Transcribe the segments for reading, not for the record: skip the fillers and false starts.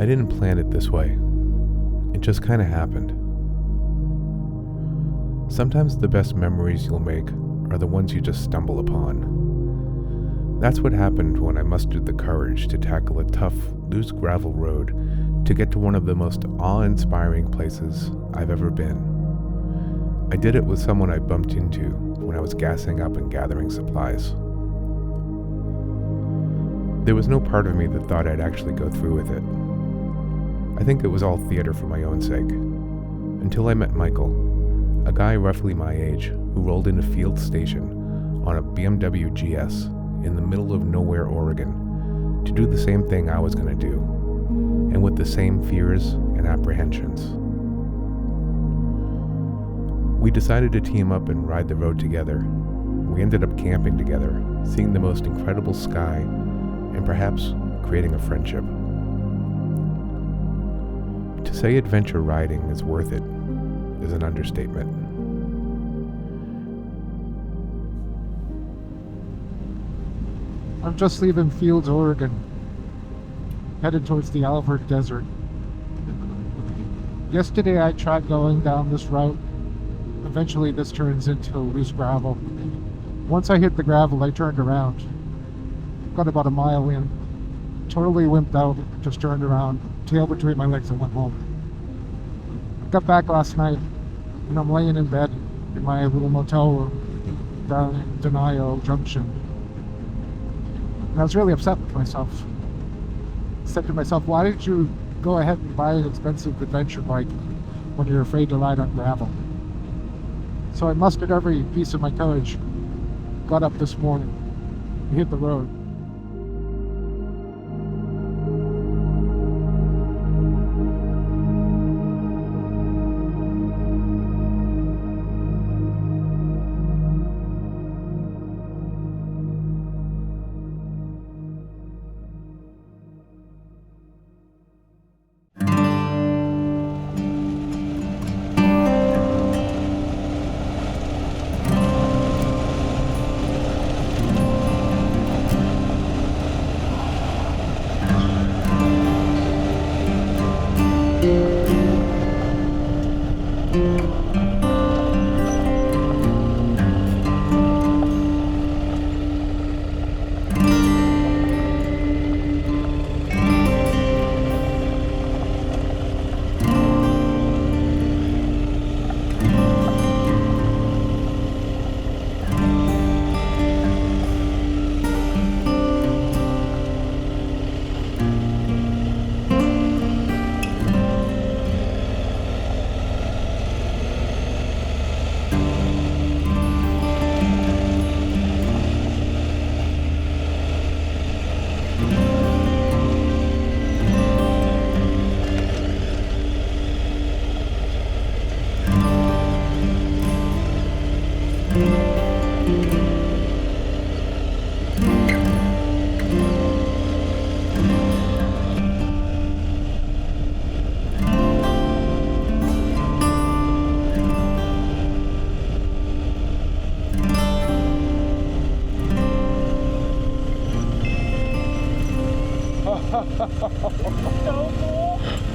I didn't plan it this way. It just kind of happened. Sometimes the best memories you'll make are the ones you just stumble upon. That's what happened when I mustered the courage to tackle a tough, loose gravel road to get to one of the most awe-inspiring places I've ever been. I did it with someone I bumped into when I was gassing up and gathering supplies. There was no part of me that thought I'd actually go through with it. I think it was all theater for my own sake. Until I met Michael, a guy roughly my age who rolled into Field Station on a BMW GS in the middle of nowhere, Oregon, to do the same thing I was going to do, and with the same fears and apprehensions. We decided to team up and ride the road together. We ended up camping together, seeing the most incredible sky, and perhaps creating a friendship. To say adventure riding is worth it is an understatement. I'm just leaving Fields, Oregon, headed towards the Alvord Desert. Yesterday I tried going down this route. Eventually this turns into loose gravel. Once I hit the gravel, I turned around. Got about a mile in. Totally wimped out, just turned around, tail between my legs and went home. Got back last night, and I'm laying in bed in my little motel room down in DJI Junction. And I was really upset with myself. I said to myself, why did you go ahead and buy an expensive adventure bike when you're afraid to ride on gravel? So I mustered every piece of my courage, got up this morning, and hit the road.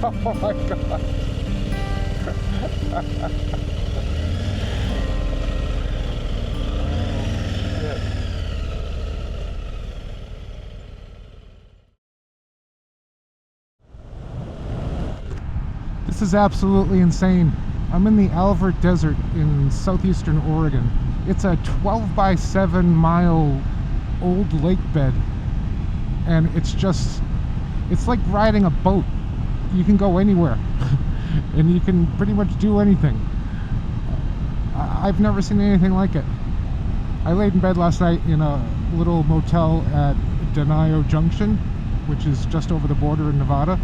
Oh my god. This is absolutely insane. I'm in the Alvord Desert in southeastern Oregon. It's a 12 by 7 mile old lake bed, and it's like riding a boat. You can go anywhere and you can pretty much do anything. I've never seen anything like it. I laid in bed last night in a little motel at DJI Junction, which is just over the border in Nevada,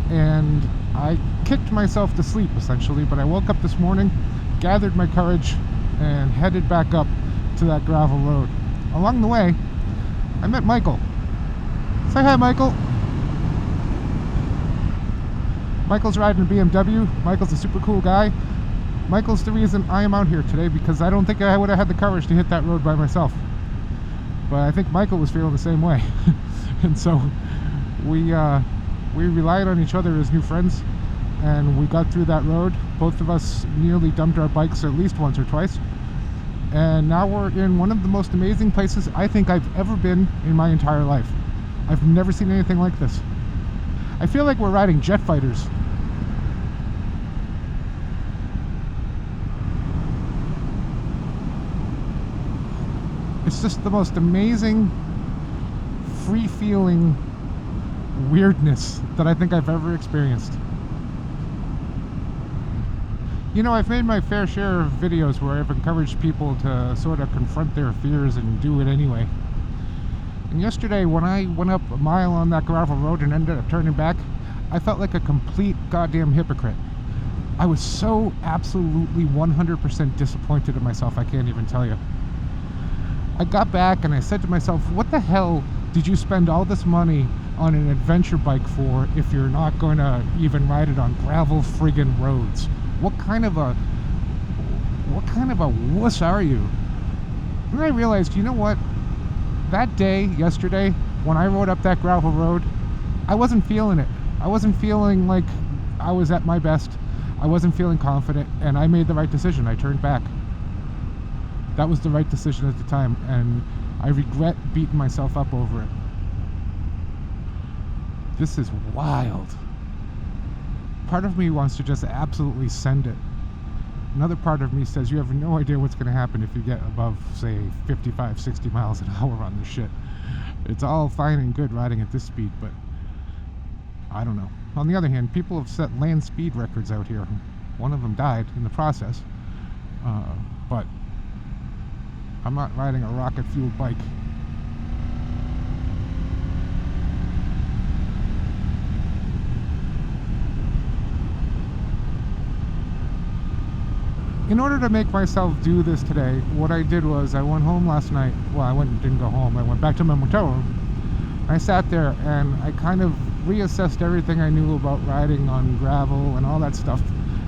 and I kicked myself to sleep essentially, but I woke up this morning, gathered my courage, and headed back up to that gravel road. Along the way, I met Michael. Say hi, Michael. Michael's riding a BMW. Michael's a super cool guy. Michael's the reason I am out here today, because I don't think I would have had the courage to hit that road by myself. But I think Michael was feeling the same way. And so we We relied on each other as new friends, and we got through that road. Both of us nearly dumped our bikes at least once or twice. And now we're in one of the most amazing places I think I've ever been in my entire life. I've never seen anything like this. I feel like we're riding jet fighters. It's just the most amazing, free-feeling weirdness that I think I've ever experienced. You know, I've made my fair share of videos where I've encouraged people to sort of confront their fears and do it anyway. And yesterday, when I went up a mile on that gravel road and ended up turning back, I felt like a complete goddamn hypocrite. I was so absolutely 100% disappointed in myself, I can't even tell you. I got back and I said to myself, what the hell did you spend all this money on an adventure bike for if you're not going to even ride it on gravel friggin' roads? What kind of a wuss are you? And I realized, you know what? That day, yesterday, when I rode up that gravel road, I wasn't feeling it. I wasn't feeling like I was at my best. I wasn't feeling confident, and I made the right decision. I turned back. That was the right decision at the time, and I regret beating myself up over it. This is wild. Part of me wants to just absolutely send it. Another part of me says you have no idea what's going to happen if you get above, say, 55, 60 miles an hour on this shit. It's all fine and good riding at this speed, but I don't know. On the other hand, people have set land speed records out here. One of them died in the process, but I'm not riding a rocket-fueled bike. In order to make myself do this today, what I did was I went home last night. Well, didn't go home. I went back to my motel room. I sat there and I kind of reassessed everything I knew about riding on gravel and all that stuff.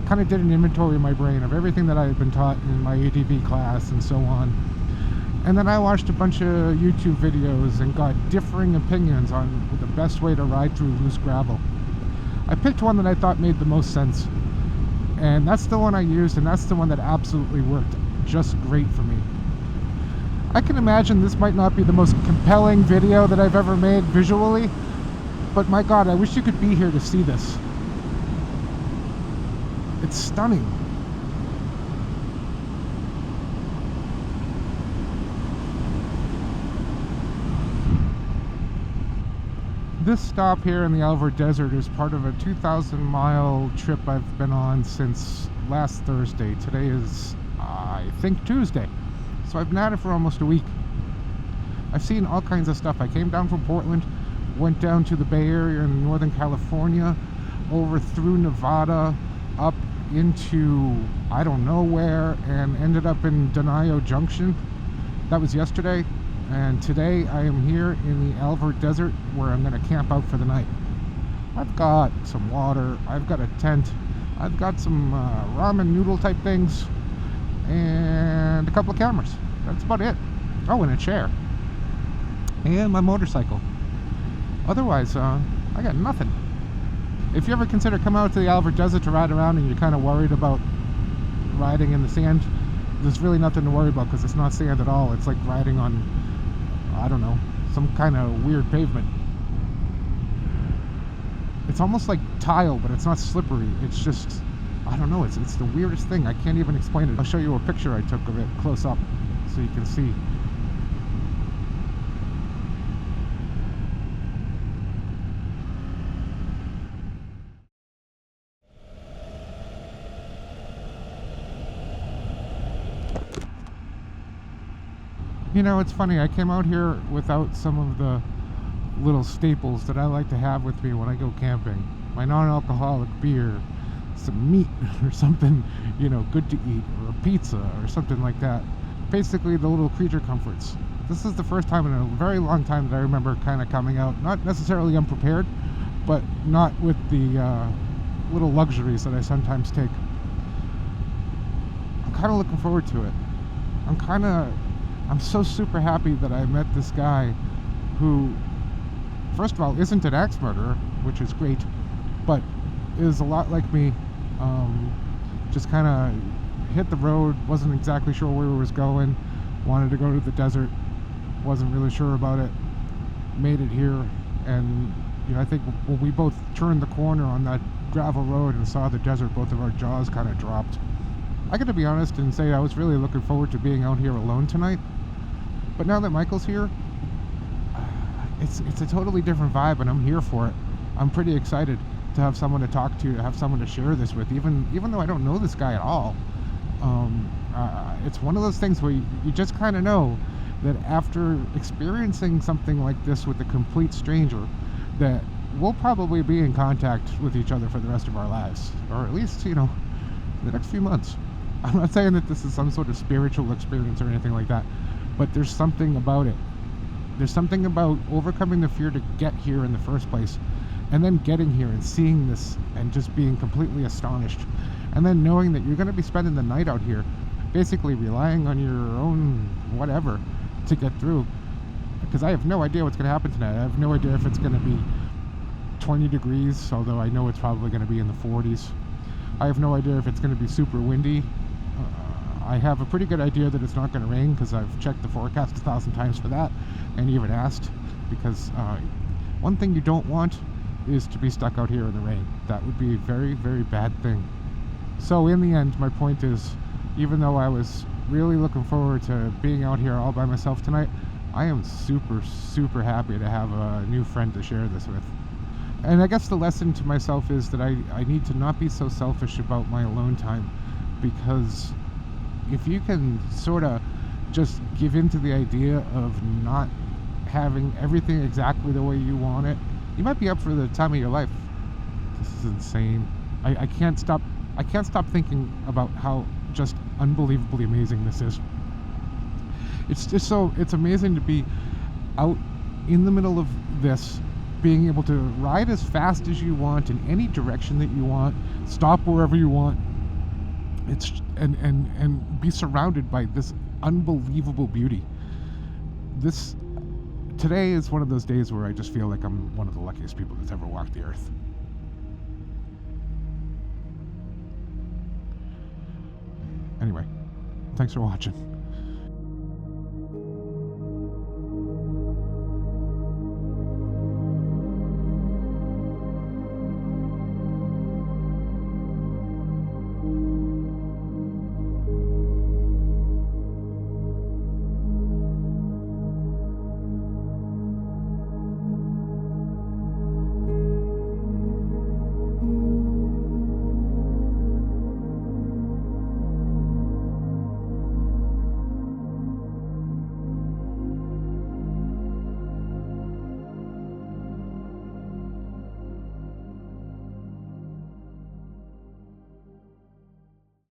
Kind of did an inventory in my brain of everything that I had been taught in my ATV class and so on. And then I watched a bunch of YouTube videos and got differing opinions on the best way to ride through loose gravel. I picked one that I thought made the most sense. And that's the one I used, and that's the one that absolutely worked just great for me. I can imagine this might not be the most compelling video that I've ever made visually, but my God, I wish you could be here to see this. It's stunning. This stop here in the Alvord Desert is part of a 2,000-mile trip I've been on since last Thursday. Today is, I think, Tuesday. So I've been at it for almost a week. I've seen all kinds of stuff. I came down from Portland, went down to the Bay Area in Northern California, over through Nevada, up into I don't know where, and ended up in Donayo Junction. That was yesterday. And today I am here in the Alvord Desert where I'm going to camp out for the night. I've got some water, I've got a tent, I've got some ramen noodle type things, and a couple of cameras. That's about it. Oh, and a chair. And my motorcycle. Otherwise, I got nothing. If you ever consider coming out to the Alvord Desert to ride around and you're kind of worried about riding in the sand, there's really nothing to worry about because it's not sand at all. It's like riding on, I don't know, some kind of weird pavement. It's almost like tile, but it's not slippery. It's just, I don't know, it's the weirdest thing. I can't even explain it. I'll show you a picture I took of it close up so you can see. You know, it's funny, I came out here without some of the little staples that I like to have with me when I go camping. My non-alcoholic beer, some meat or something, you know, good to eat, or a pizza or something like that. Basically the little creature comforts. This is the first time in a very long time that I remember kind of coming out, not necessarily unprepared, but not with the little luxuries that I sometimes take. I'm kind of looking forward to it. I'm so super happy that I met this guy who, first of all, isn't an axe murderer, which is great, but it was a lot like me. Just kind of hit the road, wasn't exactly sure where it was going, wanted to go to the desert, wasn't really sure about it, made it here, and I think when we both turned the corner on that gravel road and saw the desert, both of our jaws kind of dropped. I got to be honest and say I was really looking forward to being out here alone tonight, but now that Michael's here, it's a totally different vibe, and I'm here for it. I'm pretty excited to have someone to talk to have someone to share this with, even though I don't know this guy at all. It's one of those things where you just kind of know that after experiencing something like this with a complete stranger, that we'll probably be in contact with each other for the rest of our lives, or at least, the next few months. I'm not saying that this is some sort of spiritual experience or anything like that, but there's something about it. There's something about overcoming the fear to get here in the first place, and then getting here and seeing this and just being completely astonished, and then knowing that you're going to be spending the night out here, basically relying on your own whatever to get through, because I have no idea what's going to happen tonight. I have no idea if it's going to be 20 degrees, although I know it's probably going to be in the 40s. I have no idea if it's going to be super windy. I have a pretty good idea that it's not going to rain, because I've checked the forecast 1,000 times for that, and even asked, because one thing you don't want is to be stuck out here in the rain. That would be a very, very bad thing. So in the end, my point is, even though I was really looking forward to being out here all by myself tonight, I am super, super happy to have a new friend to share this with. And I guess the lesson to myself is that I need to not be so selfish about my alone time, because if you can sort of just give in to the idea of not having everything exactly the way you want it, you might be up for the time of your life. This is insane. I can't stop thinking about how just unbelievably amazing this is. It's amazing to be out in the middle of this, being able to ride as fast as you want in any direction that you want, stop wherever you want. And be surrounded by this unbelievable beauty. Today is one of those days where I just feel like I'm one of the luckiest people that's ever walked the earth. Anyway, thanks for watching.